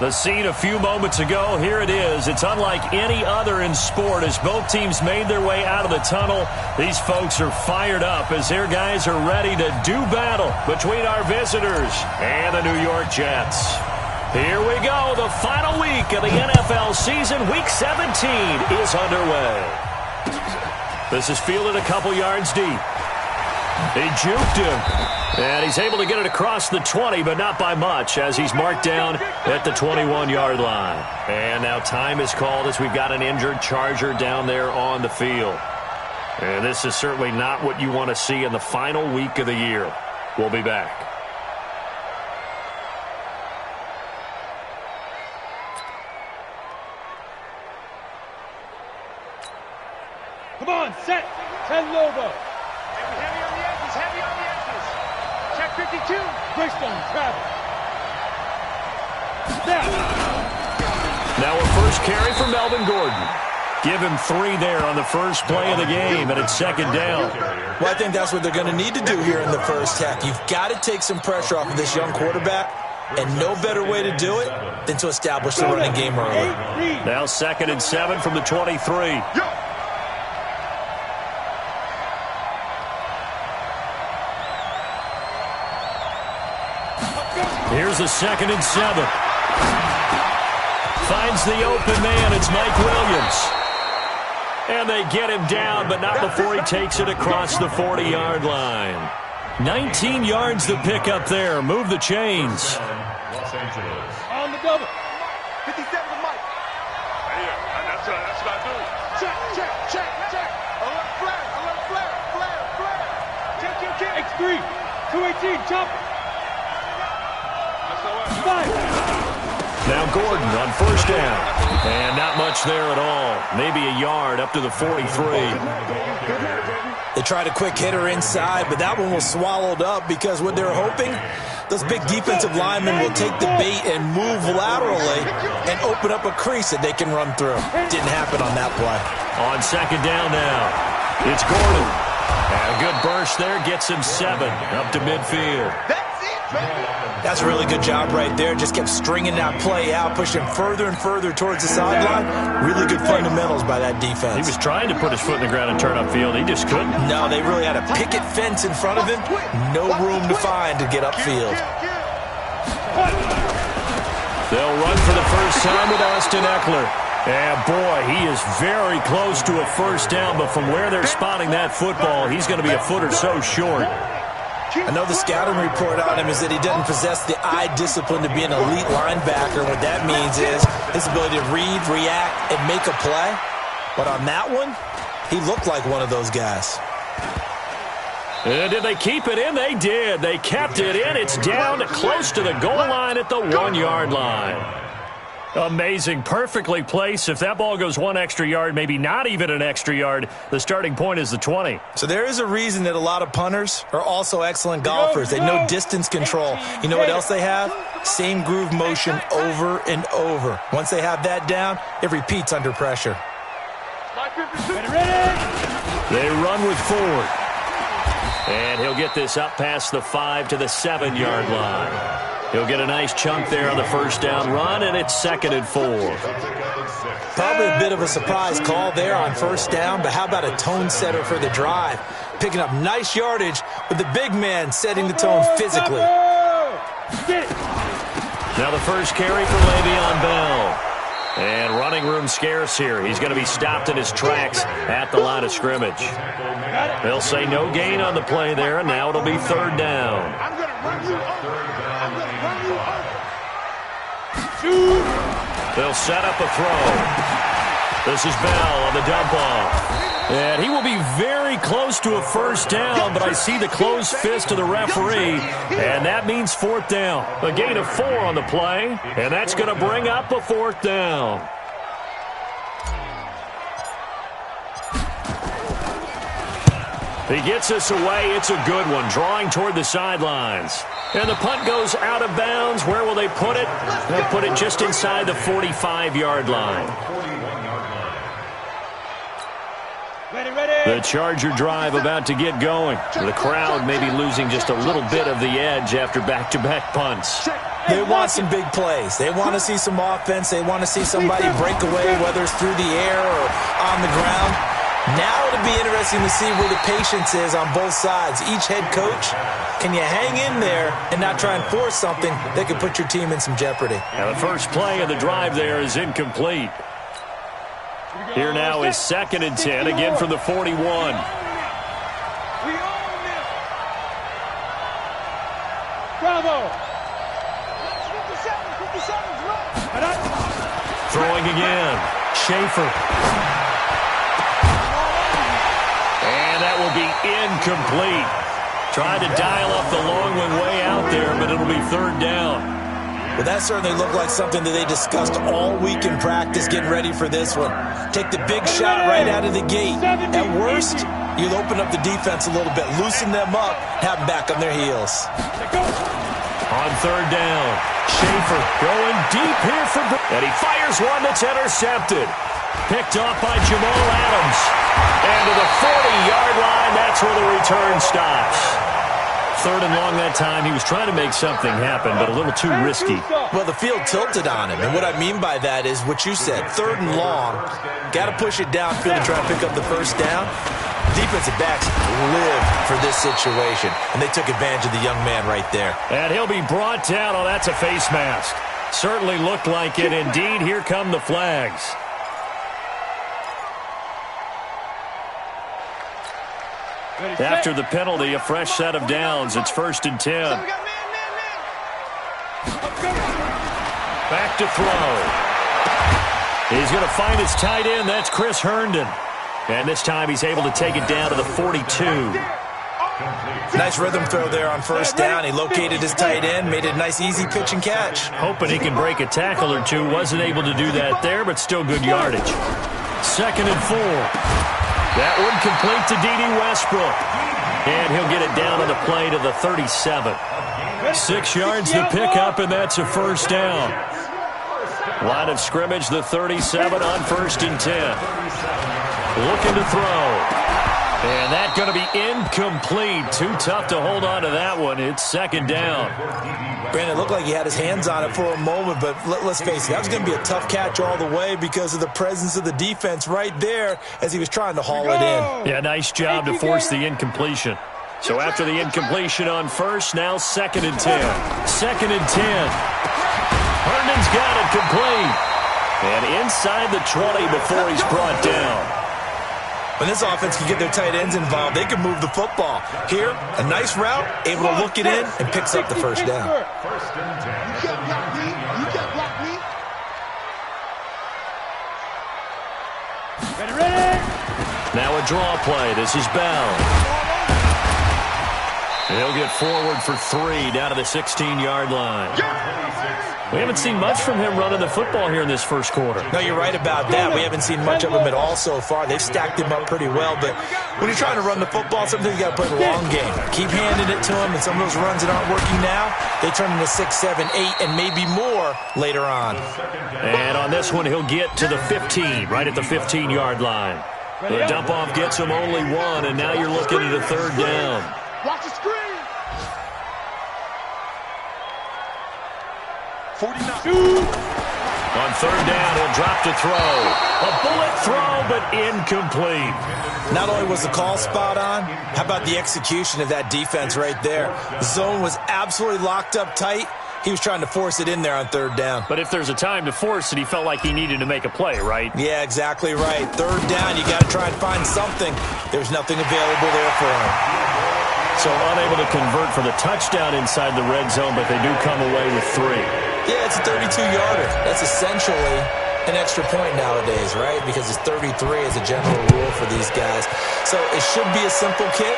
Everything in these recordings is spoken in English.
The scene a few moments ago, here it is. It's unlike any other in sport as both teams made their way out of the tunnel. These folks are fired up as their guys are ready to do battle between our visitors and the New York Jets. Here we go. The final week of the NFL season. Week 17 is underway. This is fielded a couple yards deep. He juked him. And he's able to get it across the 20, but not by much, as he's marked down at the 21-yard line. And now time is called as we've got an injured Charger down there on the field. And this is certainly not what you want to see in the final week of the year. We'll be back. Come on, set. 10 Lobo. Heavy on the edges, heavy on the edges. Check 52. Greystone, travel. Now a first carry for Melvin Gordon. Give him 3 there on the first play of the game, and it's second down. Well, I think that's what they're going to need to do here in the first half. You've got to take some pressure off of this young quarterback, and no better way to do it than to establish the running game early. Now 2nd and 7 from the 23. Here's the 2nd and 7. Finds the open man. It's Mike Williams. And they get him down, but not before he takes it across the 40-yard line. 19 yards to pick up there. Move the chains. On the double. 57 to Mike. Here, that's what I do. Check. Alert flare. Take your kick. X3. 218, chop. Now Gordon on first down. And not much there at all. Maybe a yard up to the 43. They tried a quick hitter inside, but that one was swallowed up because what they're hoping, those big defensive linemen will take the bait and move laterally and open up a crease that they can run through. Didn't happen on that play. On second down now, it's Gordon. And a good burst there gets him 7 up to midfield. That's a really good job right there. Just kept stringing that play out, pushing further and further towards the sideline. Really good fundamentals by that defense. He was trying to put his foot in the ground and turn upfield. He just couldn't. No, they really had a picket fence in front of him. No room to find to get upfield. They'll run for the first time with Austin Eckler. And boy, he is very close to a first down, but from where they're spotting that football, he's going to be a foot or so short. I know the scouting report on him is that he doesn't possess the eye discipline to be an elite linebacker. What that means is his ability to read, react, and make a play. But on that one, he looked like one of those guys. And did they keep it in? They did. They kept it in. It's down close to the goal line at the 1-yard line. Amazing. Perfectly placed. If that ball goes 1 extra yard, maybe not even an extra yard, the starting point is the 20. So there is a reason that a lot of punters are also excellent golfers. They know distance control. You know what else they have? Same groove motion over and over. Once they have that down, it repeats under pressure. They run with Ford. And he'll get this up past the 5 to the 7-yard line. He'll get a nice chunk there on the first down run, and it's 2nd and 4. Probably a bit of a surprise call there on first down, but how about a tone setter for the drive? Picking up nice yardage with the big man setting the tone physically. Now the first carry for Le'Veon Bell. And running room scarce here. He's going to be stopped in his tracks at the line of scrimmage. They'll say no gain on the play there, and now it'll be 3rd down. They'll set up a throw. This is Bell on the dump off. And he will be very close to a first down, but I see the closed fist of the referee, and that means 4th down. A gain of 4 on the play, and that's going to bring up a 4th down. He gets us away. It's a good one, drawing toward the sidelines. And the punt goes out of bounds. Where will they put it? They'll put it just inside the 45-yard line. The Charger drive about to get going. The crowd maybe losing just a little bit of the edge after back-to-back punts. They want some big plays. They want to see some offense. They want to see somebody break away, whether it's through the air or on the ground. Now it'll be interesting to see where the patience is on both sides. Each head coach, can you hang in there and not try and force something that could put your team in some jeopardy? Now the first play of the drive there is incomplete. Here now is 2nd and 10, again from the 41. Bravo. Throwing again. Schaefer. And that will be incomplete. Tried to dial up the long one way out there, but it'll be 3rd down. Well, that certainly looked like something that they discussed all week in practice getting ready for this one. Take the big shot right out of the gate. At worst, you'll open up the defense a little bit, loosen them up, have them back on their heels. On 3rd down, Schaefer going deep here for and he fires one that's intercepted. Picked off by Jamal Adams. And to the 40-yard line, that's where the return stops. 3rd and long that time. He was trying to make something happen, but a little too risky. Well, the field tilted on him, and what I mean by that is what you said, 3rd and long. Got to push it downfield to try to pick up the first down. Defensive backs lived for this situation, and they took advantage of the young man right there. And he'll be brought down. Oh, that's a face mask. Certainly looked like it. Indeed, here come the flags. After the penalty, a fresh set of downs. It's 1st and 10. Back to throw. He's going to find his tight end. That's Chris Herndon. And this time he's able to take it down to the 42. Nice rhythm throw there on 1st down. He located his tight end, made it a nice easy pitch and catch. Hoping he can break a tackle or two. Wasn't able to do that there, but still good yardage. 2nd and 4. That one complete to D.D. Westbrook. And he'll get it down on the play to the 37. 6 yards to pick up, and that's a 1st down. Line of scrimmage, the 37 on 1st and 10. Looking to throw. And that's going to be incomplete. Too tough to hold on to that one. It's 2nd down. Brandon, it looked like he had his hands on it for a moment, but let's face it, that was going to be a tough catch all the way because of the presence of the defense right there as he was trying to haul it in. Yeah, nice job to force the incompletion. So after the incompletion on 1st, now 2nd and 10. 2nd and 10. Herndon's got it complete. And inside the 20 before he's brought down. When this offense can get their tight ends involved, they can move the football. Here, a nice route, able to look it in, and picks up the 1st down. You can't block me. You can't block me. Ready. Now a draw play. This is Bell. He'll get forward for 3 down to the 16-yard line. We haven't seen much from him running the football here in this 1st quarter. No, you're right about that. We haven't seen much of him at all so far. They've stacked him up pretty well, but when you're trying to run the football, sometimes you got to play the long game. Keep handing it to him, and some of those runs that aren't working now, they turn into 6, 7, 8, and maybe more later on. And on this one, he'll get to the 15, right at the 15-yard line. The dump-off gets him only 1, and now you're looking at a 3rd down. Watch the screen. 49. On 3rd down, he'll drop to throw. A bullet throw, but incomplete. Not only was the call spot on, how about the execution of that defense right there? The zone was absolutely locked up tight. He was trying to force it in there on 3rd down. But if there's a time to force it, he felt like he needed to make a play, right? Yeah, exactly right. 3rd down, you got to try and find something. There's nothing available there for him. So unable to convert for the touchdown inside the red zone, but they do come away with 3. Yeah, it's a 32-yarder. That's essentially an extra point nowadays, right? Because it's 33 as a general rule for these guys. So it should be a simple kick.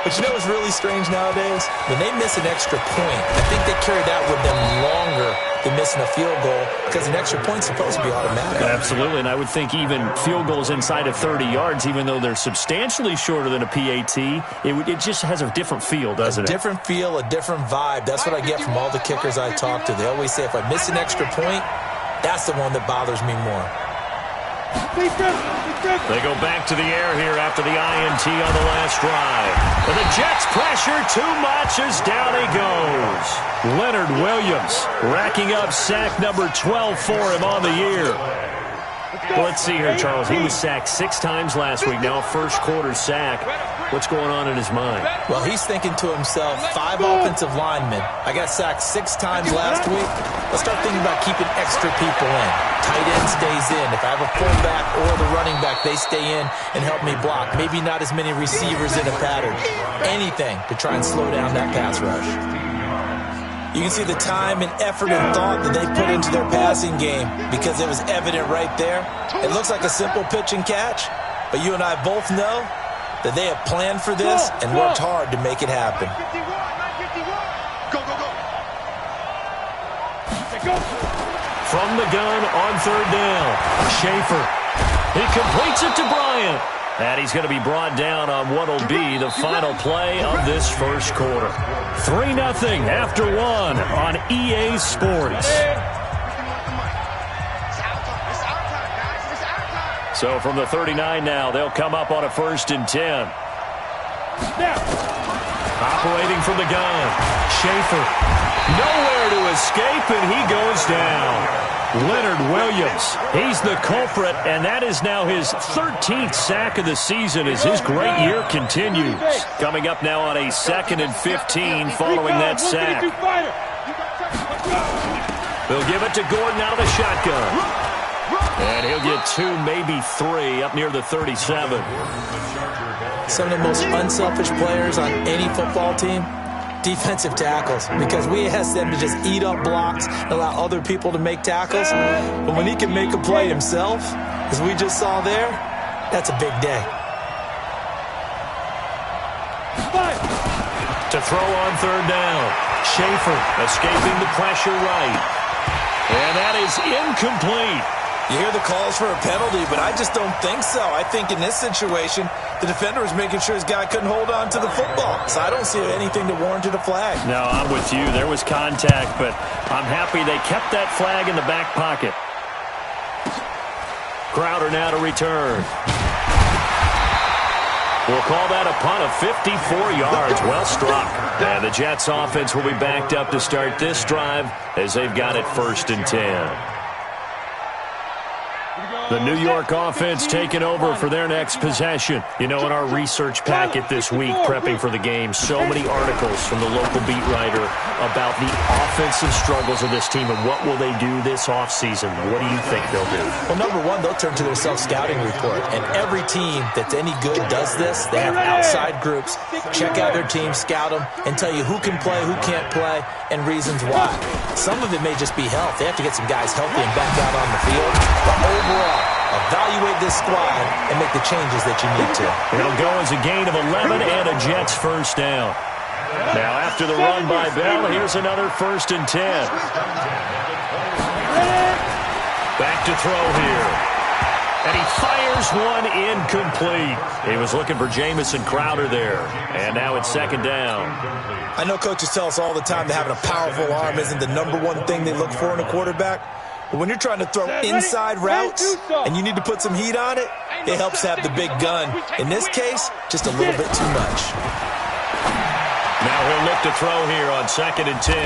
But you know what's really strange nowadays? When they miss an extra point, I think they carry that with them longer than missing a field goal because an extra point's supposed to be automatic. Absolutely, and I would think even field goals inside of 30 yards, even though they're substantially shorter than a PAT, it just has a different feel, doesn't it? A different feel, a different vibe. That's what I get from all the kickers I talk to. They always say if I miss an extra point, that's the one that bothers me more. They go back to the air here after the INT on the last drive. And the Jets pressure too much as down he goes. Leonard Williams racking up sack number 12 for him on the year. Well, let's see here, Charles. He was sacked 6 times last week. Now a first-quarter sack. What's going on in his mind? Well, he's thinking to himself, 5 offensive linemen. I got sacked 6 times last week. Let's start thinking about keeping extra people in. Tight end stays in. If I have a fullback or the running back, they stay in and help me block. Maybe not as many receivers in a pattern. Anything to try and slow down that pass rush. You can see the time and effort and thought that they put into their passing game because it was evident right there. It looks like a simple pitch and catch, but you and I both know that they have planned for this and worked hard to make it happen. From the gun on 3rd down, Schaefer. He completes it to Bryant. And he's going to be brought down on what will be the final play of this first quarter. 3-0 after 1 on EA Sports. So from the 39 now, they'll come up on a 1st and 10. Operating from the gun, Schaefer. Nowhere to escape, and he goes down. Leonard Williams, he's the culprit, and that is now his 13th sack of the season as his great year continues. Coming up now on a 2nd and 15 following that sack. They'll give it to Gordon out of the shotgun. And he'll get 2, maybe 3 up near the 37. Some of the most unselfish players on any football team, defensive tackles, because we ask them to just eat up blocks and allow other people to make tackles. But when he can make a play himself, as we just saw there, that's a big day. To throw on 3rd down, Schaefer escaping the pressure right. And that is incomplete. You hear the calls for a penalty, but I just don't think so. I think in this situation, the defender was making sure his guy couldn't hold on to the football. So I don't see anything to warrant a flag. No, I'm with you. There was contact, but I'm happy they kept that flag in the back pocket. Crowder now to return. We'll call that a punt of 54 yards. Well struck. And the Jets offense will be backed up to start this drive as they've got it 1st and 10. The New York offense taking over for their next possession. You know, in our research packet this week, prepping for the game, so many articles from the local beat writer about the offensive struggles of this team and what will they do this offseason. What do you think they'll do? Well, number one, they'll turn to their self-scouting report. And every team that's any good does this. They have outside groups, check out their team, scout them, and tell you who can play, who can't play, and reasons why. Some of it may just be health. They have to get some guys healthy and back out on the field. But overall, evaluate this squad and make the changes that you need to. It'll go as a gain of 11 and a Jets 1st down. Now after the run by Bell, here's another 1st and 10. Back to throw here. And he fires one incomplete. He was looking for Jamison Crowder there. And now it's 2nd down. I know coaches tell us all the time that having a powerful arm isn't the number one thing they look for in a quarterback. But when you're trying to throw inside routes and you need to put some heat on it, it helps to have the big gun. In this case, just a little bit too much. Now he'll look to throw here on 2nd and 10.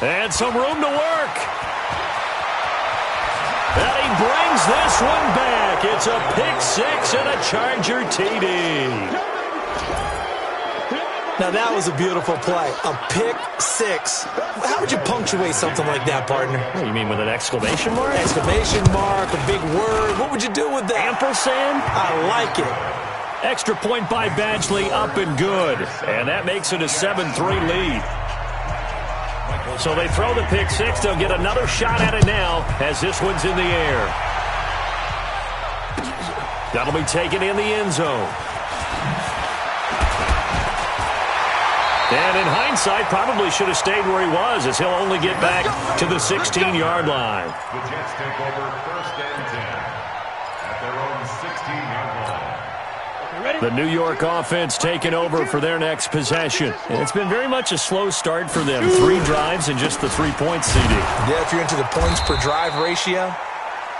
And some room to work. And he brings this one back. It's a pick 6 and a Charger TD. Now, that was a beautiful play. A pick 6. How would you punctuate something like that, partner? What, you mean with an exclamation mark? Exclamation mark, a big word. What would you do with that? Ampersand? I like it. Extra point by Badgley, up and good. And that makes it a 7-3 lead. So they throw the pick 6. They'll get another shot at it now as this one's in the air. That'll be taken in the end zone. And in hindsight, probably should have stayed where he was, as he'll only get back to the 16-yard line. The Jets take over 1st and 10 at their own 16-yard line. The New York offense taking over for their next possession. And it's been very much a slow start for them. 3 drives and just the 3 points, CD. Yeah, if you're into the points per drive ratio,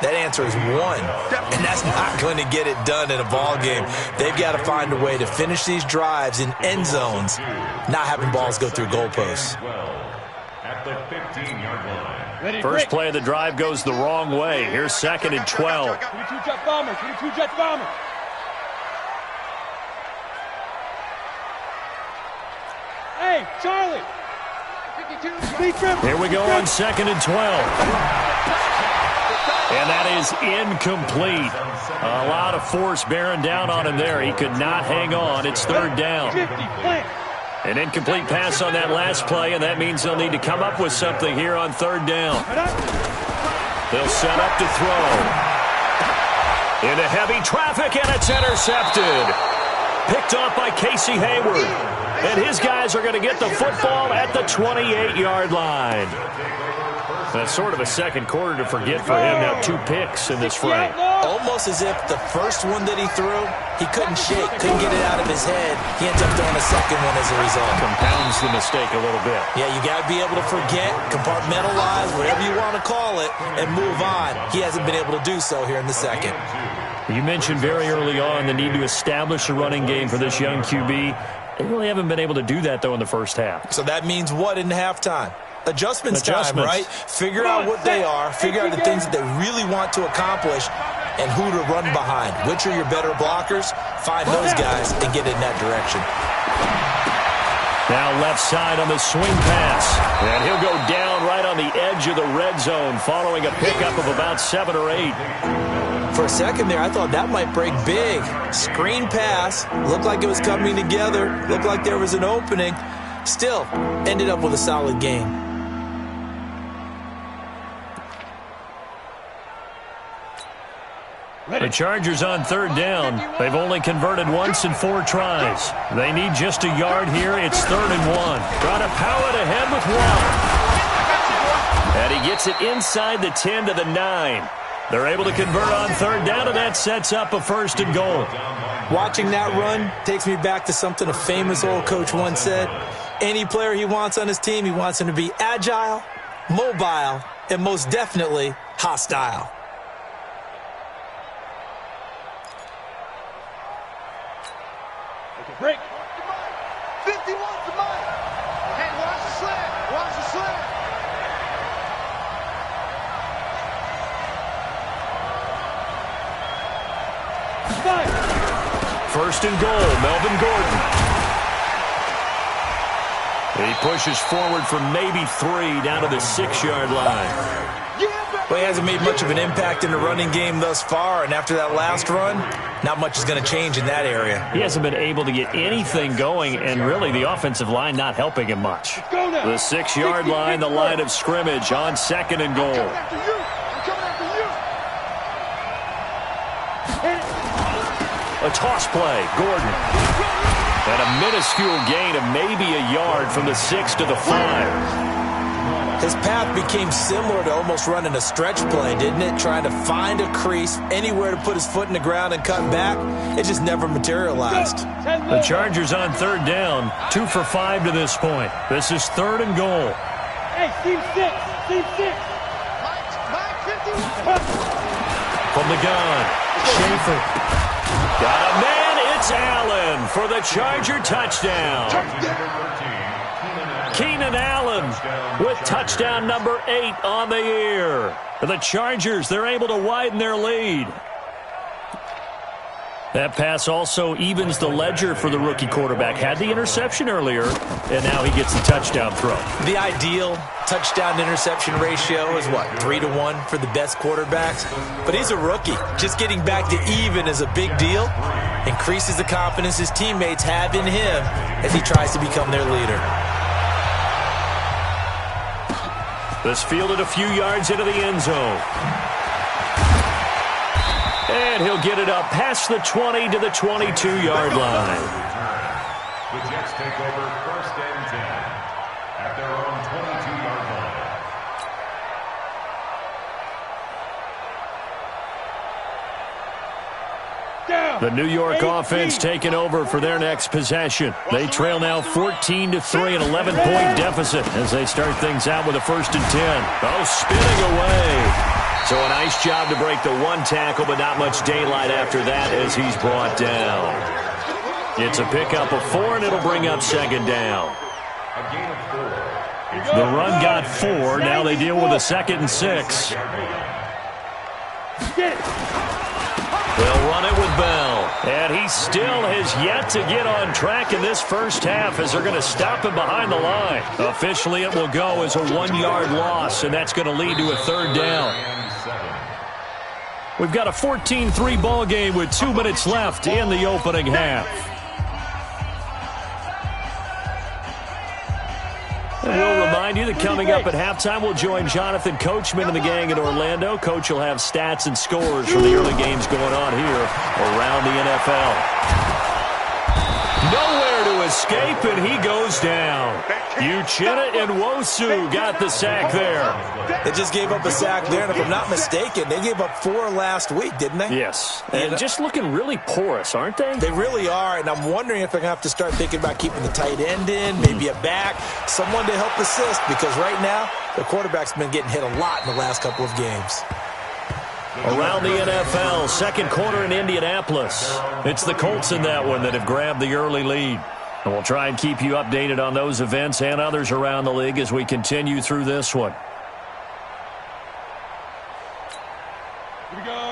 That answer is 1, and that's not going to get it done in a ball game. They've got to find a way to finish these drives in end zones, not having balls go through goalposts. At the 15-yard line. First play of the drive goes the wrong way. Here's 2nd and 12. 22 Jet Bombers. 22 Jet Bombers. Hey, Charlie. 52. Here we go on 2nd and 12. And that is incomplete. A lot of force bearing down on him there. He could not hang on. It's 3rd down. An incomplete pass on that last play, and that means they'll need to come up with something here on 3rd down. They'll set up to throw. Into heavy traffic, and it's intercepted. Picked off by Casey Hayward. And his guys are going to get the football at the 28-yard line. That's sort of a second quarter to forget for him. Now 2 picks in this frame. Almost as if the first one that he threw, he couldn't shake, couldn't get it out of his head. He ends up throwing a second one as a result. Compounds the mistake a little bit. Yeah, you got to be able to forget, compartmentalize, whatever you want to call it, and move on. He hasn't been able to do so here in the second. You mentioned very early on the need to establish a running game for this young QB. They really haven't been able to do that, though, in the first half. So that means what in halftime? Adjustments time, right? Figure out what they are, figure out the things that they really want to accomplish, and who to run behind. Which are your better blockers? Find those guys and get in that direction. Now left side on the swing pass. And he'll go down right on the edge of the red zone following a pickup of about 7 or 8. For a second there, I thought that might break big. Screen pass. Looked like it was coming together. Looked like there was an opening. Still, ended up with a solid game. The Chargers on 3rd down. They've only converted once in 4 tries. They need just a yard here. It's 3rd and 1. Trying to power it ahead with 1. And he gets it inside the 10 to the 9. They're able to convert on 3rd down, and that sets up a 1st and goal. Watching that run takes me back to something a famous old coach once said. Any player he wants on his team, he wants him to be agile, mobile, and most definitely hostile. Break. 51 to Mike. Hey, watch the slant. Watch the slant. First and goal, Melvin Gordon. He pushes forward for maybe 3 down to the 6-yard line. Well, he hasn't made much of an impact in the running game thus far, and after that last run, not much is going to change in that area. He hasn't been able to get anything going, and really the offensive line not helping him much. The 6-yard line, the line of scrimmage on 2nd and goal. A toss play, Gordon. And a minuscule gain of maybe a yard from the 6 to the 5. His path became similar to almost running a stretch play, didn't it? Trying to find a crease, anywhere to put his foot in the ground and cut back. It just never materialized. The Chargers on 3rd down, 2 for 5 to this point. This is 3rd and goal. Hey, team 6. Team 6. From the gun, Schaefer. Got a man, it's Allen for the Charger touchdown. Keenan Allen with touchdown number 8 on the year. The Chargers, they're able to widen their lead. That pass also evens the ledger for the rookie quarterback. Had the interception earlier, and now he gets the touchdown throw. The ideal touchdown-interception ratio is, what, 3 to 1 for the best quarterbacks? But he's a rookie. Just getting back to even is a big deal. Increases the confidence his teammates have in him as he tries to become their leader. This fielded a few yards into the end zone. And he'll get it up past the 20 to the 22-yard line. The Jets take over 1st and 10 at their own 22-yard line. The New York offense taking over for their next possession. They trail now 14-3, an 11-point deficit as they start things out with a 1st and 10. Oh, spinning away. So a nice job to break the one tackle, but not much daylight after that as he's brought down. It's a pickup of 4, and it'll bring up second down. The run got 4. Now they deal with a 2nd and 6. They'll run it with Bell. And he still has yet to get on track in this first half as they're going to stop him behind the line. Officially, it will go as a 1-yard loss, and that's going to lead to a 3rd down. We've got a 14-3 ball game with 2 minutes left in the opening half. And we'll remind you that coming up at halftime, we'll join Jonathan Coachman and the gang in Orlando. Coach will have stats and scores from the early games going on here around the NFL. Nowhere to escape, and he goes down. Uchenna and Nwosu got the sack there. They just gave up a sack there, and if I'm not mistaken, they gave up 4 last week, didn't they? Yes, and just looking really porous, aren't they? They really are, and I'm wondering if they're going to have to start thinking about keeping the tight end in, maybe a back, someone to help assist, because right now, the quarterback's been getting hit a lot in the last couple of games. Around the NFL, second quarter in Indianapolis. It's the Colts in that one that have grabbed the early lead. And we'll try and keep you updated on those events and others around the league as we continue through this one.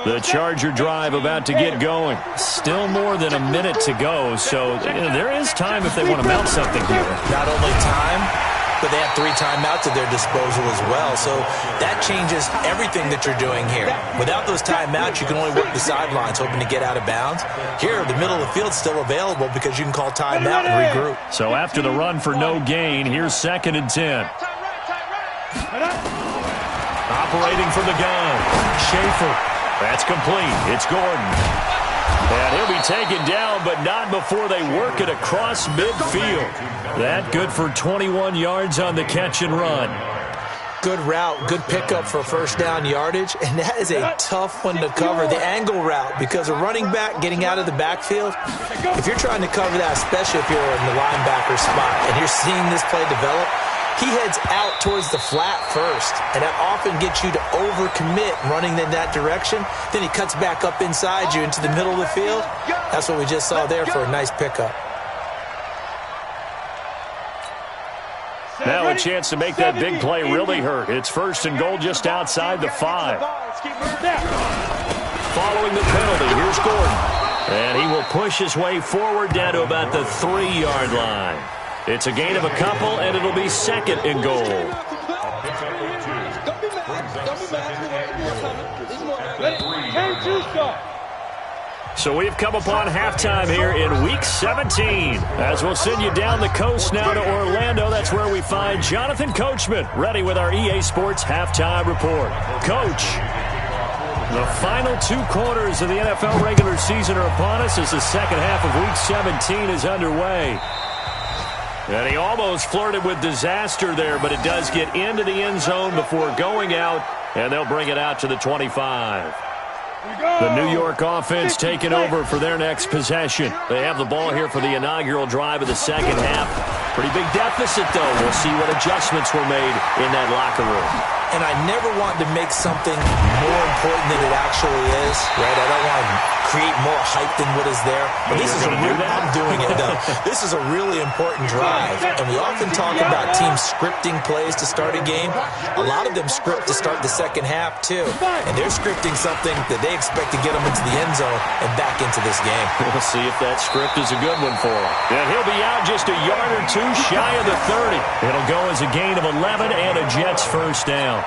The Charger drive about to get going. Still more than a minute to go, so there is time if they want to mount something here. Not only time, but they have 3 timeouts at their disposal as well, so that changes everything that you're doing here. Without those timeouts, you can only work the sidelines, hoping to get out of bounds. Here, the middle of the field's still available because you can call timeout and regroup. So after the run for no gain, here's 2nd and 10. Operating from the gun, Schaefer. That's complete. It's Gordon. And he'll be taken down, but not before they work it across midfield. That good for 21 yards on the catch and run. Good route, good pickup for 1st down yardage, and that is a tough one to cover, the angle route, because a running back getting out of the backfield, if you're trying to cover that, especially if you're in the linebacker spot, and you're seeing this play develop, he heads out towards the flat first, and that often gets you to overcommit running in that direction. Then he cuts back up inside you into the middle of the field. That's what we just saw there for a nice pickup. Now a chance to make that big play really hurt. It's 1st and goal just outside the 5. Following the penalty, here's Gordon. And he will push his way forward down to about the 3-yard line. It's a gain of a couple, and it'll be 2nd and goal. So we've come upon halftime here in Week 17. As we'll send you down the coast now to Orlando, that's where we find Jonathan Coachman, ready with our EA Sports Halftime Report. Coach, the final 2 quarters of the NFL regular season are upon us as the second half of Week 17 is underway. And he almost flirted with disaster there, but it does get into the end zone before going out, and they'll bring it out to the 25. The New York offense taking over for their next possession. They have the ball here for the inaugural drive of the second half. Pretty big deficit, though. We'll see what adjustments were made in that locker room. And I never want to make something more important than it actually is, right? I don't want to create more hype than what is there. But this is I'm doing it, though. This is a really important drive. And we often talk about teams scripting plays to start a game. A lot of them script to start the second half, too. And they're scripting something that they expect to get them into the end zone and back into this game. We'll see if that script is a good one for him. And he'll be out just a yard or 2 shy of the 30. It'll go as a gain of 11 and a Jets 1st down.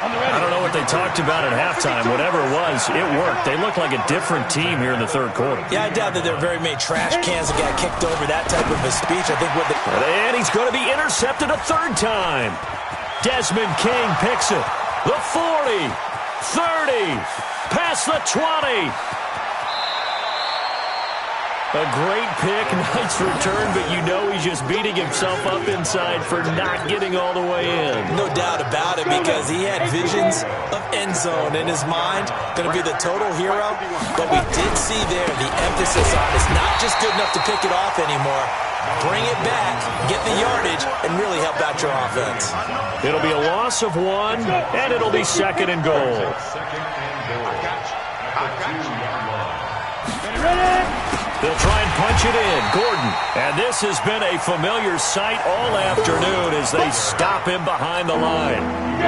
I don't know what they talked about at halftime. Whatever it was, it worked. They look like a different team here in the 3rd quarter. Yeah, I doubt that there are very many trash cans that got kicked over, that type of a speech. I think what And he's going to be intercepted a 3rd time. Desmond King picks it. The 40, 30, past the 20. A great pick, nice return, but you know he's just beating himself up inside for not getting all the way in. No doubt about it, because he had visions of end zone in his mind. Going to be the total hero. But we did see there the emphasis on it's not just good enough to pick it off anymore. bring it back, get the yardage, and really help out your offense. It'll be a loss of 1, and it'll be 2nd and goal. They'll try and punch it in. Gordon. And this has been a familiar sight all afternoon as they stop him behind the line.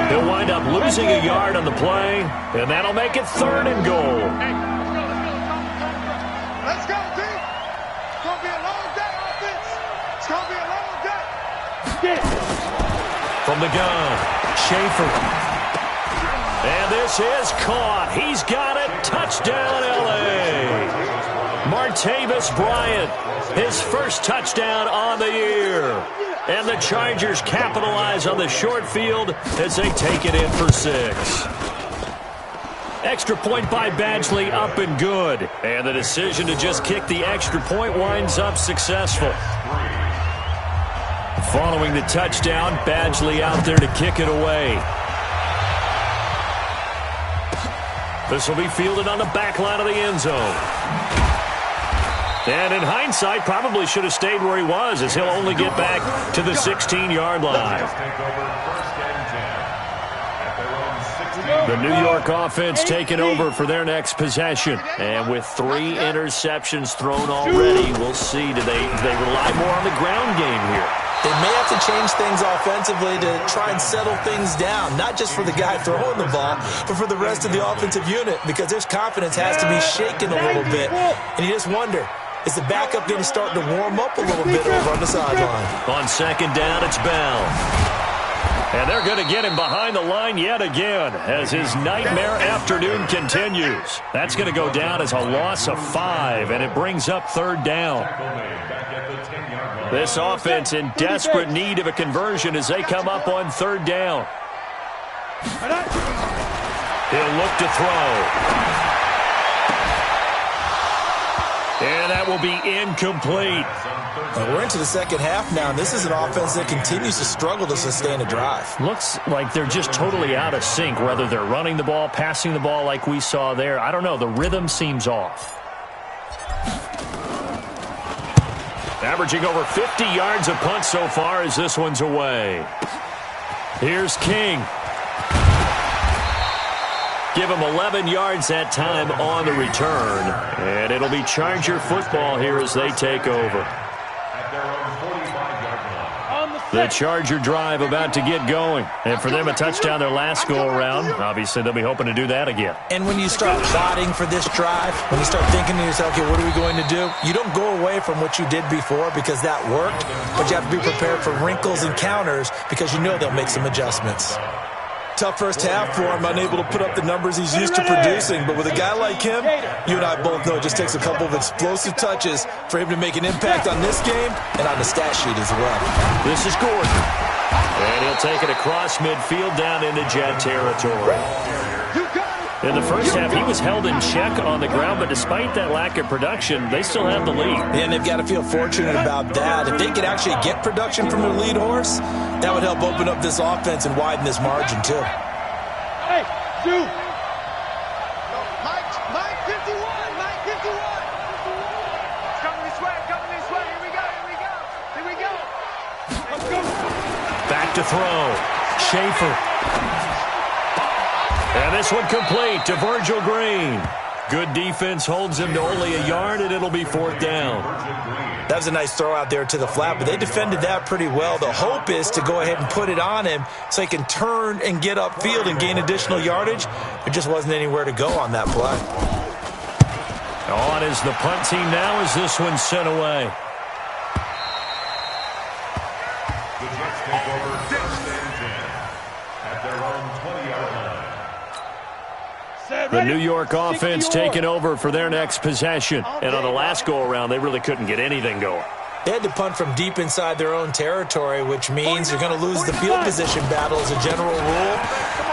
He'll wind up losing a yard on the play, and that'll make it 3rd and goal. Let's go, team. It's going to be a long day, offense. It's going to be a long day. From the gun, Schaefer. And this is caught. He's got it. Touchdown, L.A. Martavis Bryant, his first touchdown on the year. And the Chargers capitalize on the short field as they take it in for 6. Extra point by Badgley, up and good. And the decision to just kick the extra point winds up successful. Following the touchdown, Badgley out there to kick it away. This will be fielded on the back line of the end zone. And in hindsight, probably should have stayed where he was, as he'll only get back to the 16-yard line. The New York offense taking over for their next possession. And with 3 interceptions thrown already, we'll see. Do they rely more on the ground game here? They may have to change things offensively to try and settle things down, not just for the guy throwing the ball, but for the rest of the offensive unit, because their confidence has to be shaken a little bit. And you just wonder, is the backup going to start to warm up a little bit over on the sideline? On 2nd down, it's Bell. And they're going to get him behind the line yet again as his nightmare afternoon continues. That's going to go down as a loss of 5, and it brings up 3rd down. This offense in desperate need of a conversion as they come up on 3rd down. He'll look to throw. And that will be incomplete. We're into the second half now, and this is an offense that continues to struggle to sustain a drive. Looks like they're just totally out of sync, whether they're running the ball, passing the ball like we saw there. I don't know. The rhythm seems off. Averaging over 50 yards a punt so far as this one's away. Here's King. Give him 11 yards that time on the return. And it'll be Charger football here as they take over. The Charger drive about to get going. And for them, a touchdown their last go-around. Obviously, they'll be hoping to do that again. And when you start plotting for this drive, when you start thinking to yourself, okay, what are we going to do? You don't go away from what you did before because that worked, but you have to be prepared for wrinkles and counters because you know they'll make some adjustments. Tough first half for him, unable to put up the numbers he's used to producing. But with a guy like him, you and I both know it just takes a couple of explosive touches for him to make an impact on this game and on the stat sheet as well. This is Gordon. And he'll take it across midfield down into Jet territory. In the first half, he was held in check on the ground, but despite that lack of production, they still have the lead. And they've got to feel fortunate about that. If they could actually get production from their lead horse, that would help open up this offense and widen this margin, too. Hey, dude. Mike 51, Mike 51. It's coming this way, Here we go. Let's go. Back to throw. Schaefer. And this one complete to Virgil Green. Good defense holds him to only a yard, and it'll be 4th down. That was a nice throw out there to the flat, but they defended that pretty well. The hope is to go ahead and put it on him so he can turn and get upfield and gain additional yardage. There just wasn't anywhere to go on that play. On is the punt team now as this one's sent away. The Jets take over 6th and 10 at their own 20-yard line. The New York offense taking over for their next possession. And on the last go-around, they really couldn't get anything going. They had to punt from deep inside their own territory, which means you're going to lose the field position battle as a general rule.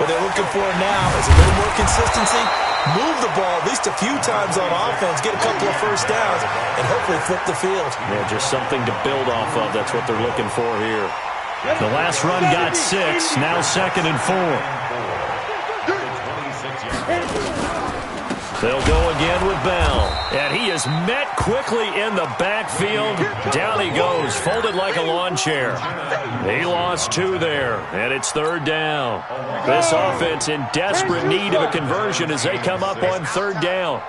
What they're looking for now is a little more consistency, move the ball at least a few times on offense, get a couple of first downs, and hopefully flip the field. Yeah, just something to build off of. That's what they're looking for here. The last run got 6, now 2nd and 4. They'll go again with Bell. And he is met quickly in the backfield. Down he goes, folded like a lawn chair. He lost 2 there, and it's 3rd down. This offense in desperate need of a conversion as they come up on 3rd down.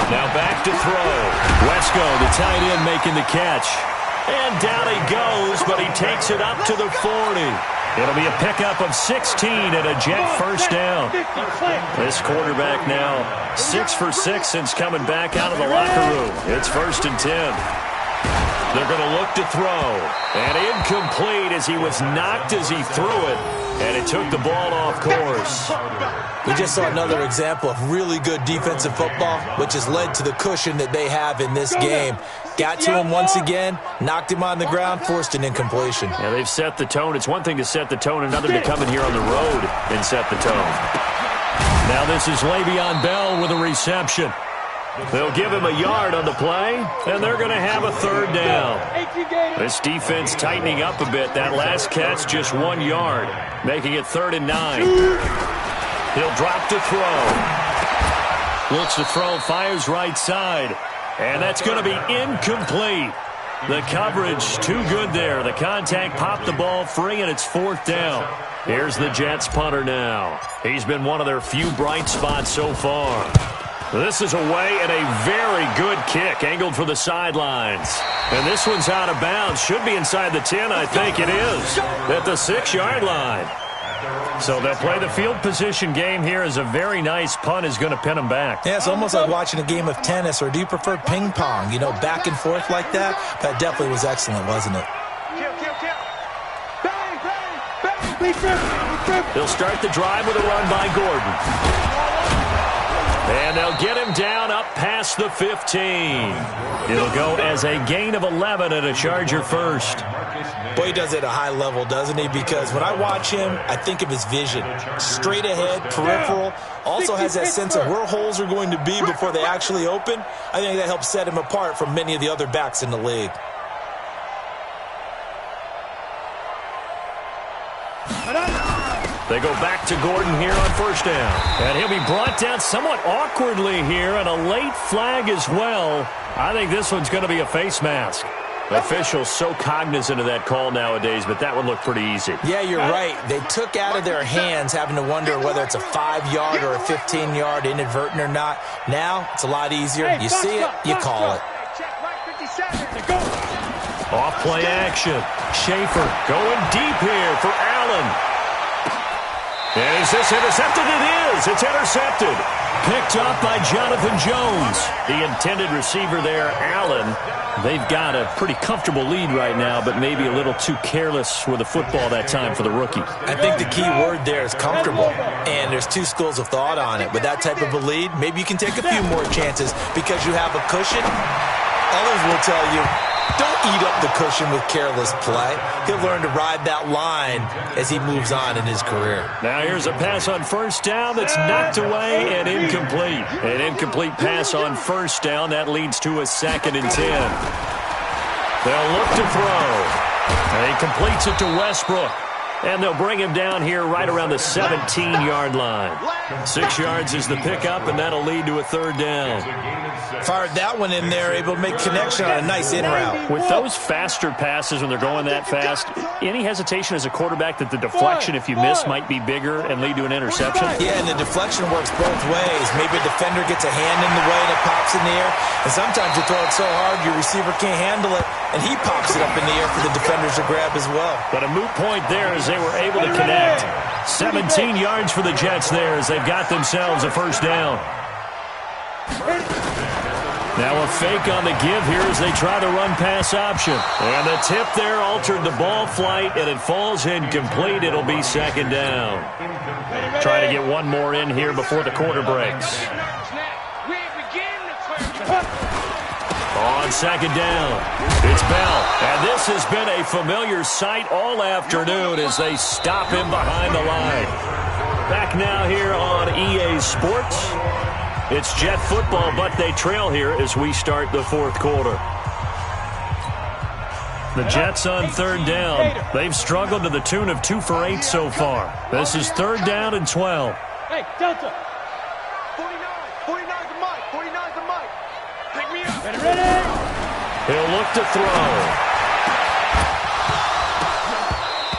Now back to throw. Wesco, the tight end, making the catch. And down he goes, but he takes it up to the 40. It'll be a pickup of 16 and a Jet 1st down. This quarterback now 6 for 6 since coming back out of the locker room. It's 1st and 10. They're going to look to throw. And incomplete as he was knocked as he threw it. And it took the ball off course. We just saw another example of really good defensive football, which has led to the cushion that they have in this game. Got to him once again, knocked him on the ground, forced an incompletion. Yeah, they've set the tone. It's one thing to set the tone, another to come in here on the road and set the tone. Now this is Le'Veon Bell with a reception. They'll give him a yard on the play, and they're going to have a 3rd down. This defense tightening up a bit. That last catch, just 1 yard, making it 3rd and 9. He'll drop to throw. Looks to throw, fires right side. And that's going to be incomplete. The coverage too good there. The contact popped the ball free, and it's 4th down. Here's the Jets punter now. He's been one of their few bright spots so far. This is away and a very good kick, angled for the sidelines. And this one's out of bounds. Should be inside the 10, I think it is, at the 6-yard line. So they'll play the field position game here as a very nice punt is going to pin them back. Yeah, it's almost like watching a game of tennis, or do you prefer ping pong? You know, back and forth like that? That definitely was excellent, wasn't it? They'll start the drive with a run by Gordon. And they'll get him down up past the 15. It'll go as a gain of 11 and a Charger 1st. Boy, he does it at a high level, doesn't he? Because when I watch him, I think of his vision. Straight ahead, peripheral. Also has that sense of where holes are going to be before they actually open. I think that helps set him apart from many of the other backs in the league. They go back to Gordon here on 1st down. And he'll be brought down somewhat awkwardly here, and a late flag as well. I think this one's going to be a face mask. Officials so cognizant of that call nowadays, but that would look pretty easy. Yeah, you're right. They took out of their hands having to wonder whether it's a 5-yard or a 15-yard, inadvertent or not. Now, it's a lot easier. You see it, you call it. Off play action. Schaefer going deep here for Allen. And is this intercepted? It is. It's intercepted. Picked up by Jonathan Jones. The intended receiver there, Allen. They've got a pretty comfortable lead right now, but maybe a little too careless with the football that time for the rookie. I think the key word there is comfortable, and there's 2 schools of thought on it. With that type of a lead, maybe you can take a few more chances because you have a cushion. Others will tell you, don't eat up the cushion with careless play. He'll learn to ride that line as he moves on in his career. Now here's a pass on 1st down that's knocked away and incomplete. An incomplete pass on 1st down. That leads to a 2nd and 10. They'll look to throw. And he completes it to Westbrook. And they'll bring him down here right around the 17-yard line. 6 yards is the pickup, and that'll lead to a 3rd down. Fired that one in there, able to make connection on a nice in route. With those faster passes when they're going that fast, any hesitation as a quarterback that the deflection, if you miss, might be bigger and lead to an interception? Yeah, and the deflection works both ways. Maybe a defender gets a hand in the way and it pops in the air. And sometimes you throw it so hard your receiver can't handle it, and he pops it up in the air for the defenders to grab as well. But a moot point there as they were able to connect. 17 yards for the Jets there as they've got themselves a 1st down. Now a fake on the give here as they try the run-pass option. And the tip there altered the ball flight, and it falls incomplete. It'll be 2nd down. Trying to get one more in here before the quarter breaks. On 2nd down, it's Bell. And this has been a familiar sight all afternoon as they stop him behind the line. Back now here on EA Sports. It's Jet football, but they trail here as we start the 4th quarter. The Jets on 3rd down. They've struggled to the tune of 2 for 8 so far. This is 3rd down and 12. Hey, Delta. 49. 49's the mic. 49's the mic. Pick me up. Ready? He'll look to throw.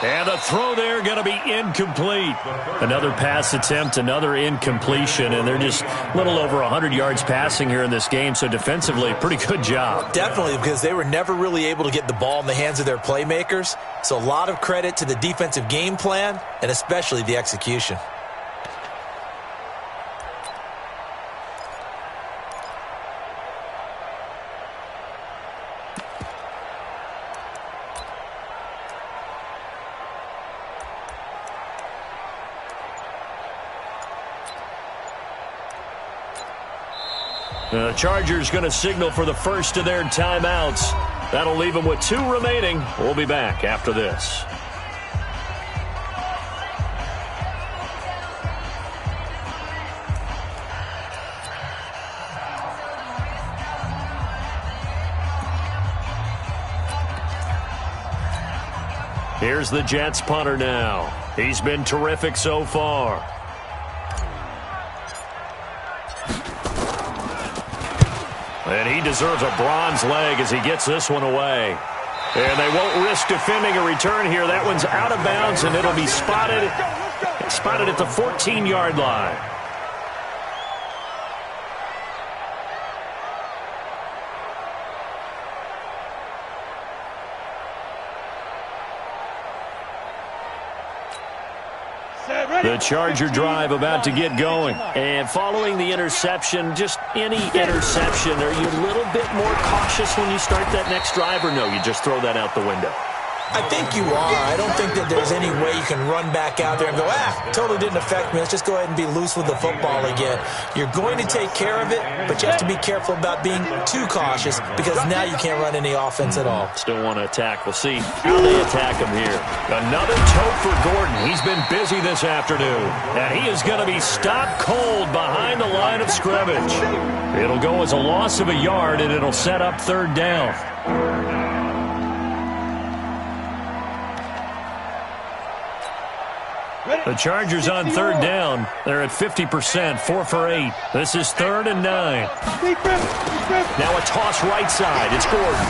And the throw there going to be incomplete. Another pass attempt, another incompletion, and they're just a little over 100 yards passing here in this game, so defensively, pretty good job. Definitely, because they were never really able to get the ball in the hands of their playmakers, so a lot of credit to the defensive game plan and especially the execution. The Chargers going to signal for the first of their timeouts. That'll leave them with 2 remaining. We'll be back after this. Here's the Jets punter now. He's been terrific so far. And he deserves a bronze leg as he gets this one away. And they won't risk defending a return here. That one's out of bounds, and it'll be spotted at the 14-yard line. The Charger drive about to get going. And following the interception, just any interception, are you a little bit more cautious when you start that next drive, or no, you just throw that out the window? I think you are. I don't think that there's any way you can run back out there and go, totally didn't affect me. Let's just go ahead and be loose with the football again. You're going to take care of it, but you have to be careful about being too cautious because now you can't run any offense at all. Still want to attack. We'll see how they attack him here. Another tote for Gordon. He's been busy this afternoon, and he is going to be stopped cold behind the line of scrimmage. It'll go as a loss of a yard, and it'll set up 3rd down. The Chargers on 3rd down. They're at 50%, 4 for 8. This is 3rd and 9. Now a toss right side. It's Gordon.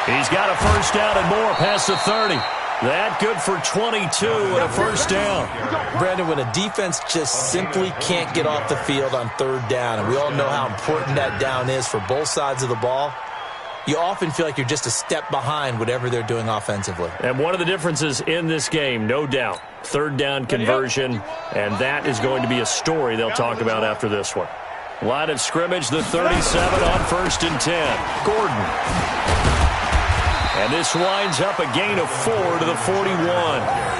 He's got a first down and more past the 30. That good for 22 and a first down. Brandon, when a defense just simply can't get off the field on 3rd down, and we all know how important that down is for both sides of the ball, you often feel like you're just a step behind whatever they're doing offensively. And one of the differences in this game, no doubt, 3rd down conversion, and that is going to be a story they'll talk about after this one. Line of scrimmage, the 37 on 1st and 10. Gordon. And this winds up a gain of 4 to the 41.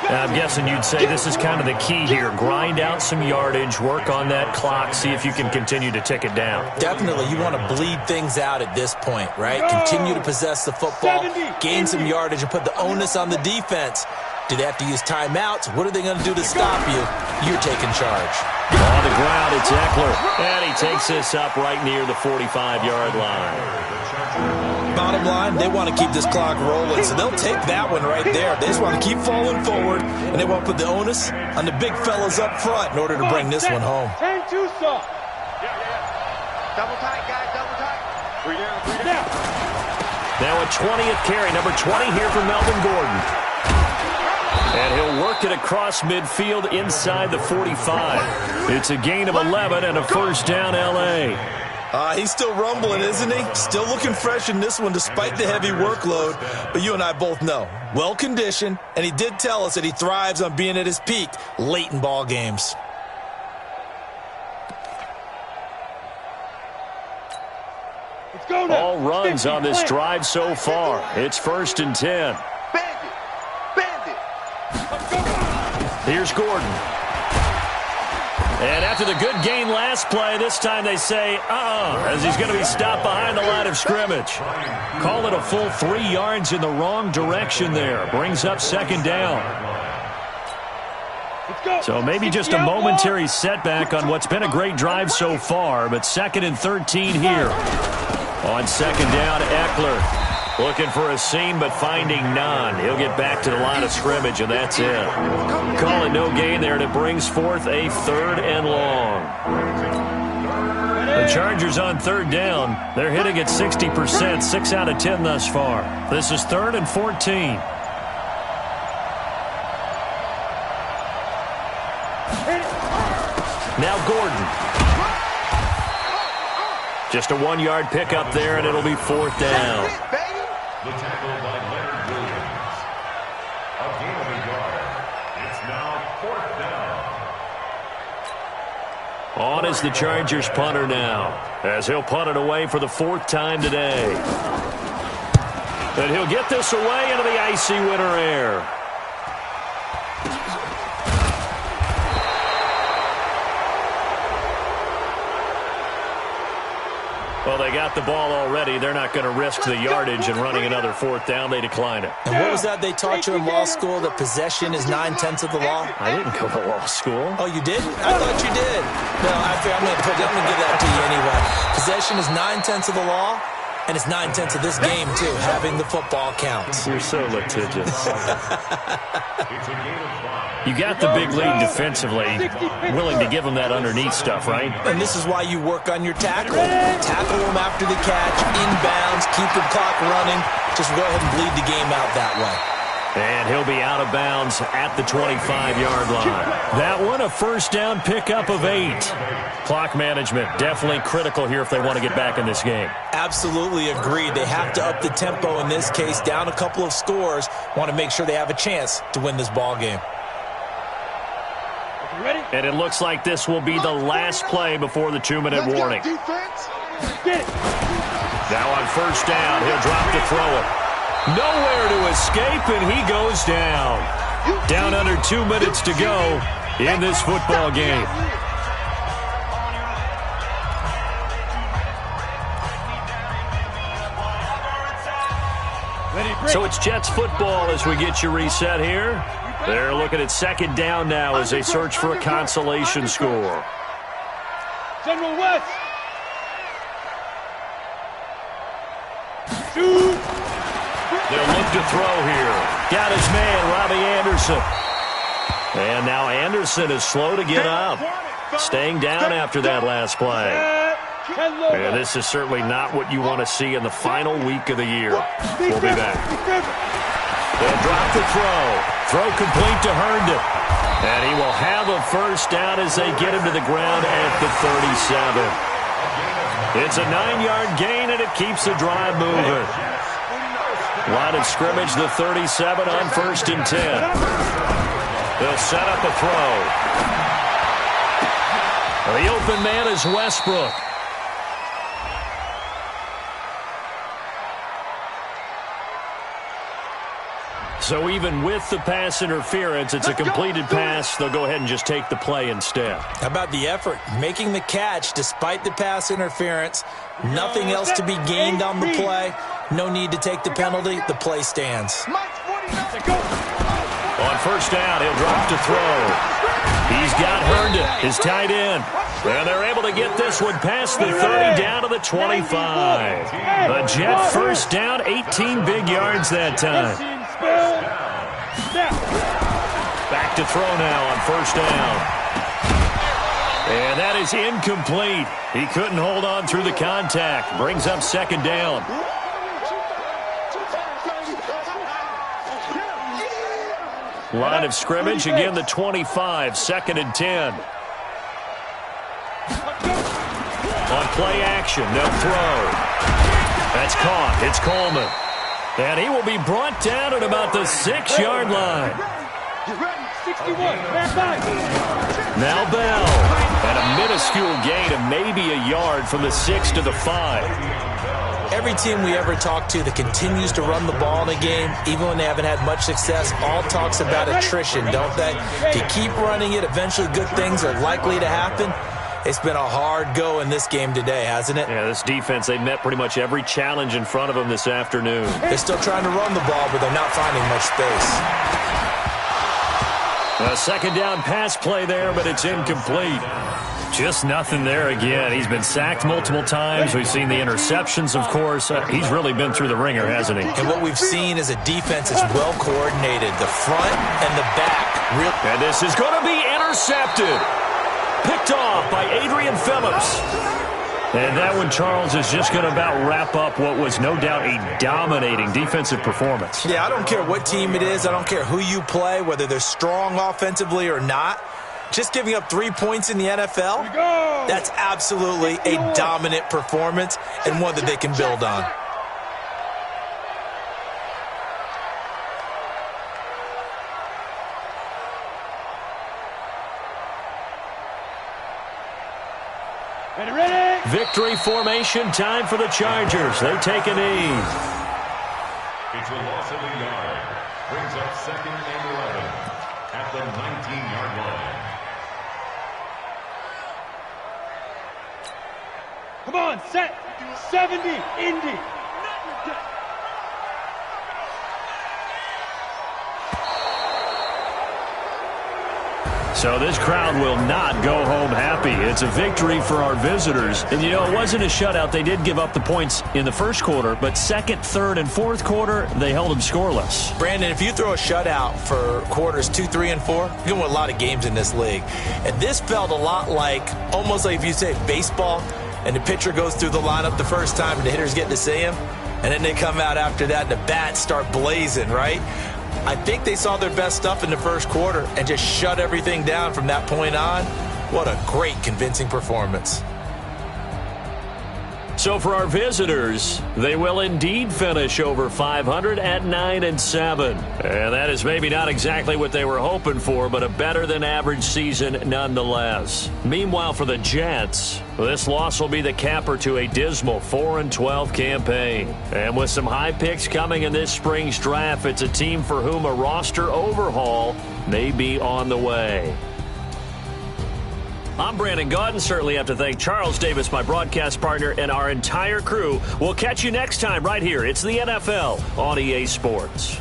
I'm guessing you'd say this is kind of the key here. Grind out some yardage, work on that clock, see if you can continue to tick it down. Definitely. You want to bleed things out at this point, right? Continue to possess the football, gain some yardage, and put the onus on the defense. Do they have to use timeouts? What are they going to do to stop you? You're taking charge. On the ground, it's Eckler. And he takes this up right near the 45-yard line. Bottom line, they want to keep this clock rolling, so they'll take that one right there. They just want to keep falling forward, and they want to put the onus on the big fellas up front in order to bring this one home. 10-2 stop. Double tight, guys, double tight. 3 down. Now a 20th carry, number 20 here for Melvin Gordon. And he'll work it across midfield inside the 45. It's a gain of 11 and a first down, L.A. He's still rumbling, isn't he? Still looking fresh in this one despite the heavy workload. But you and I both know, well-conditioned, and he did tell us that he thrives on being at his peak late in ball games. Let's go now. All runs on this drive so far. It's 1st and 10. Bandit. Here's Gordon. And after the good gain last play, this time they say, as he's going to be stopped behind the line of scrimmage. Call it a full 3 yards in the wrong direction there. Brings up 2nd down. So maybe just a momentary setback on what's been a great drive so far, but 2nd and 13 here. On 2nd down, Eckler. Looking for a seam, but finding none. He'll get back to the line of scrimmage, and that's it. Call it no gain there, and it brings forth a 3rd and long. The Chargers on 3rd down. They're hitting at 60%, 6 out of 10 thus far. This is 3rd and 14. Now Gordon. Just a 1-yard pickup there, and it'll be 4th down. The tackle by Leonard Williams. A gain of a yard. It's now 4th down. On is the Chargers punter now, as he'll punt it away for the 4th time today. And he'll get this away into the icy winter air. Well, they got the ball already. They're not going to risk the yardage and running another 4th down. They decline it. And what was that they taught you in law school, that possession is 9/10 of the law? I didn't go to law school. Oh, you did? I thought you did. No, I'm going to give that to you anyway. Possession is 9/10 of the law, and it's 9/10 of this game, too, having the football count. You're so litigious. It's a gain of 5. You got the big lead defensively, willing to give them that underneath stuff, right? And this is why you work on your tackle. Tackle them after the catch, inbounds, keep the clock running. Just go ahead and bleed the game out that way. And he'll be out of bounds at the 25-yard line. That one, a 1st down pickup of 8. Clock management, definitely critical here if they want to get back in this game. Absolutely agreed. They have to up the tempo in this case, down a couple of scores. Want to make sure they have a chance to win this ball game. And it looks like this will be the last play before the 2-minute warning. Now on 1st down, he'll drop to throw it. Nowhere to escape, and he goes down. Down under 2 minutes to go in this football game. So it's Jets football as we get you reset here. They're looking at 2nd down now as they search for a consolation score. General West. Shoot. They'll look to throw here. Got his man, Robbie Anderson. And now Anderson is slow to get up. Staying down after that last play. And this is certainly not what you want to see in the final week of the year. We'll be back. They'll drop the throw. Throw complete to Herndon. And he will have a 1st down as they get him to the ground at the 37. It's a 9-yard gain, and it keeps the drive moving. Line of scrimmage, the 37 on 1st and 10. They'll set up a throw. The open man is Westbrook. So even with the pass interference, it's a completed pass. They'll go ahead and just take the play instead. How about the effort? Making the catch despite the pass interference. Nothing else to be gained on the play. No need to take the penalty. The play stands. On 1st down, he'll drop to throw. He's got Herndon, his tight end. And they're able to get this one past the 30 down to the 25. A Jet 1st down, 18 big yards that time. Back to throw now on 1st down. And that is incomplete. He couldn't hold on through the contact. Brings up 2nd down. Line of scrimmage, again the 25, 2nd and 10. On play action, they'll throw. That's caught. It's Coleman. And he will be brought down at about the 6-yard line. Now Bell. And a minuscule gain of maybe a yard from the 6 to the 5. Every team we ever talk to that continues to run the ball in a game, even when they haven't had much success, all talks about attrition, don't they? If you keep running it, eventually good things are likely to happen. It's been a hard go in this game today, hasn't it? Yeah, this defense, they met pretty much every challenge in front of them this afternoon. They're still trying to run the ball, but they're not finding much space. A 2nd down pass play there, but it's incomplete. Just nothing there again. He's been sacked multiple times. We've seen the interceptions, of course. He's really been through the ringer, hasn't he? And what we've seen is a defense is well coordinated. The front and the back. And this is going to be intercepted. Picked off by Adrian Phillips. And that one, Charles, is just going to about wrap up what was no doubt a dominating defensive performance. Yeah, I don't care what team it is. I don't care who you play, whether they're strong offensively or not. Just giving up 3 points in the NFL, that's absolutely a dominant performance and one that they can build on. Ready? Victory formation time for the Chargers. They take a knee. It's a loss of a yard. Brings up 2nd and 11 at the 19-yard line. Come on, set. 70, Indy. So this crowd will not go home happy. It's a victory for our visitors. And, you know, it wasn't a shutout. They did give up the points in the first quarter, but second, third, and fourth quarter, they held them scoreless. Brandon, if you throw a shutout for quarters 2, 3, and 4, you're going to win a lot of games in this league. And this felt a lot like, almost like if you say baseball, and the pitcher goes through the lineup the first time and the hitters get to see him, and then they come out after that and the bats start blazing, right? I think they saw their best stuff in the first quarter and just shut everything down from that point on. What a great, convincing performance. So for our visitors, they will indeed finish over 500 at 9-7. And that is maybe not exactly what they were hoping for, but a better than average season nonetheless. Meanwhile, for the Jets, this loss will be the capper to a dismal 4-12 campaign. And with some high picks coming in this spring's draft, it's a team for whom a roster overhaul may be on the way. I'm Brandon Gaudin. Certainly have to thank Charles Davis, my broadcast partner, and our entire crew. We'll catch you next time right here. It's the NFL on EA Sports.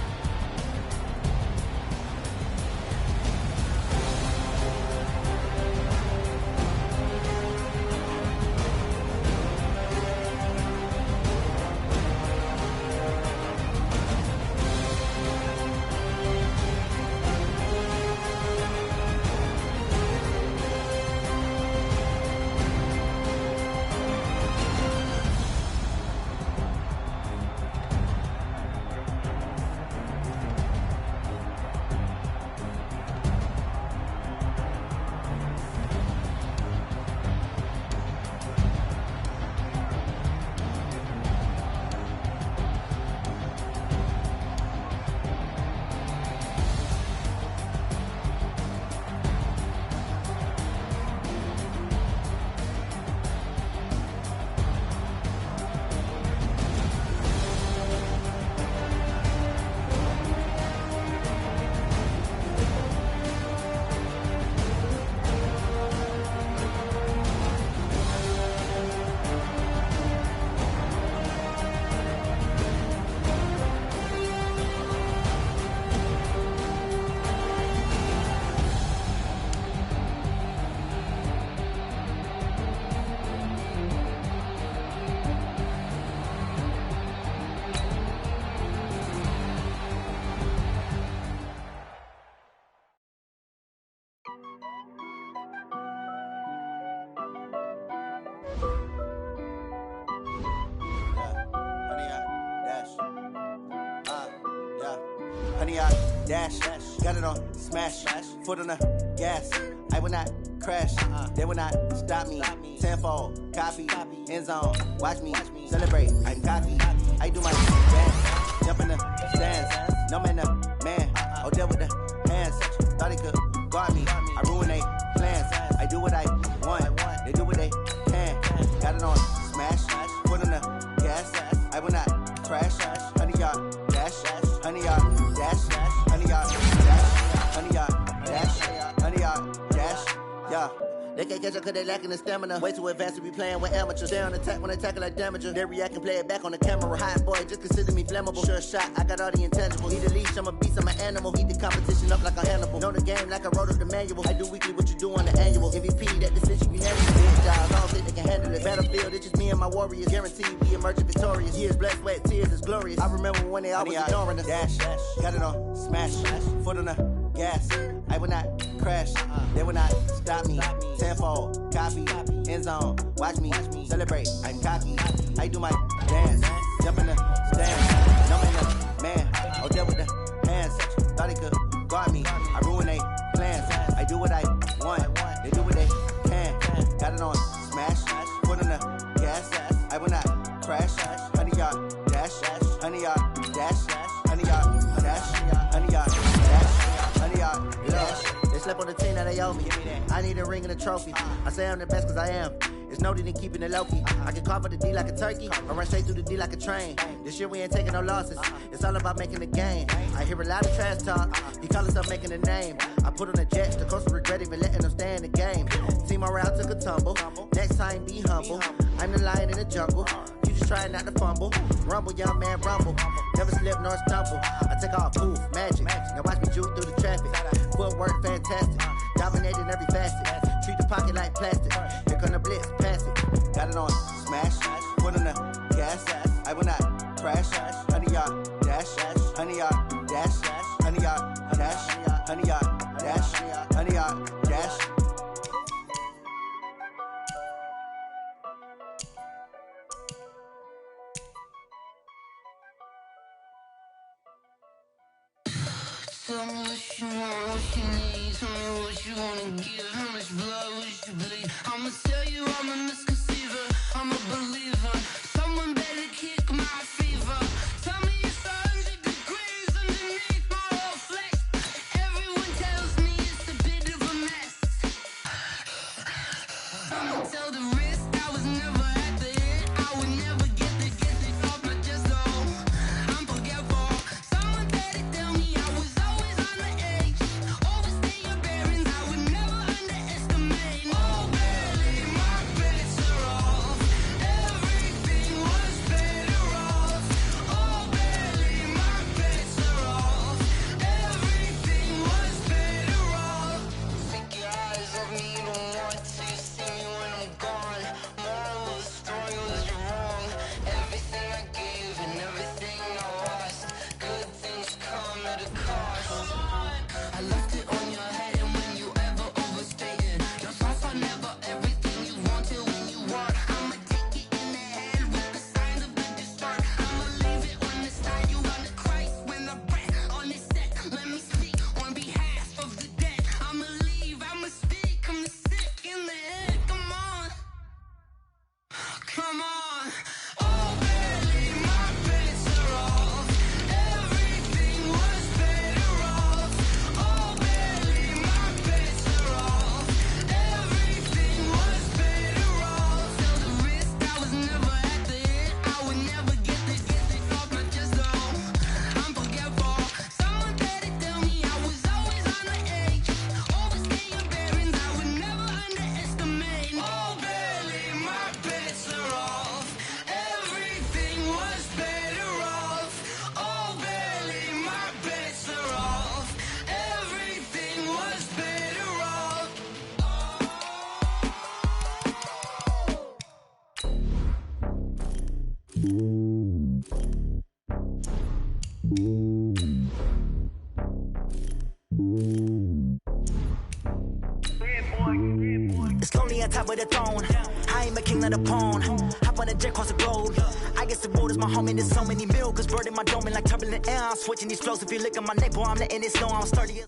Honey, I dash, got it on smash, foot on the gas. I will not crash, they will not stop me. Tenfold, copy, end zone, watch me celebrate. I'm cocky, I do my dance, jump in the stands. No man, the man, oh, deal with the hands. Thought he could guard me, I ruin they plans. I do what I want, they do what they can. Got it on smash, foot on the gas. I will not crash, honey, y'all dash, honey, y'all dash, honey, y'all dash, honey, y'all dash, honey, y'all dash, yeah. They can't catch up cause they lacking the stamina. Way too advanced to be playing with amateurs. Stay on attack when they tackle like damager. They react and play it back on the camera. Hot boy, just consider me flammable. Sure shot, I got all the intangibles. Need a leash, I'm a beast, I'm an animal. Heat the competition up like an animal. Know the game like I wrote up the manual. I do weekly what you do on the annual. MVP, that decision unanimous. Big jobs, I don't think they can handle it. Battlefield, it's just me and my warriors. Guaranteed we emerging victorious. Years, blood, sweat, tears, it's glorious. I remember when they always ignoring us. Dash, got it on, smash, foot on the gas. I will not crash, they will not stop me. Tenfold, copy, end zone, watch me celebrate. I'm cocky, I do my dance, jump in the stands, jump in the man. I'll deal with the hands. Thought he could guard me, I ruin they plans. I do what I want, they do what they can. Got it on, smash, foot on the gas. I will not crash, 100-yard dash, 100-yard dash, 100-yard dash, 100-yard dash, 100-yard dash. They slept on the team that they owe me. I need a ring and a trophy. I say I'm the best cause I am. It's no need in keeping it low-key. I can carve up the D like a turkey, or run straight through the D like a train. This year we ain't taking no losses. It's all about making the game. I hear a lot of trash talk. He call himself making a name. I put on the Jets. The coach will regret even letting them stay in the game. Team morale took a tumble. Next time be humble. I'm the lion in the jungle. You just trying not to fumble. Rumble, young man, rumble. Never slip nor stumble. I take off, poof, magic. Now watch me juke through the traffic. Footwork fantastic. Dominating every facet. Treat the pocket like plastic. Here come the blitz, pass it. Got it on, smash. Foot on the gas. I will not crash. 100-yard dash. 100-yard dash. 100-yard dash. 100-yard dash. 100-yard dash. Tell me what you want, what you need. Tell me what you wanna give. How much blood would you bleed? I'ma tell you I'm a misconceiver. I'm a believer. Someone better kick my fever. Tell me it's 100 degrees underneath my whole flesh. Everyone tells me it's a bit of a mess. I'ma tell the risk I was never at the hit. I would never get it off my chest though. I'm forgetful. Someone better tell me I was always on the edge. Overstay your bearings, I would never underestimate. Oh, barely, my bets are off. Everything was better off. Oh, barely, my bets are off. Everything was better off. Take your eyes off me, you don't want to see me when I'm gone. Moral of the story was you're wrong. Everything I gave and everything I lost. Good things come at a cost. I left it on your head, and when you ever overstated, your thoughts are never everything you wanted when you want. I'ma take it in the head with the signs of the distort. I'ma leave it on the side. You on the Christ when I breath on this set. Let me speak on behalf of the dead. I'ma leave, I'ma speak. I'm the sick in the head. Come on, come on. Oh, barely, my bets are off. Everything was better off. Oh, barely, my bets are off. Everything was better off. Tell the risk I was never at the hit. I would never get it off my chest though. I'm forgetful. Someone better tell me I was always on the edge. Overstay your bearings, I would never underestimate. Oh, barely, my bets are off. Everything was better off. Oh, barely, my bets are off. Everything was better off. It's lonely on top of the throne. I ain't a king, not a pawn. Hop on a jet across the globe. I guess the road is my home and there's so many milk. Cause bird in my dome and like turbulent air. I'm switching these flows. If you look at my neck, boy, I'm letting it snow. I'm sturdy.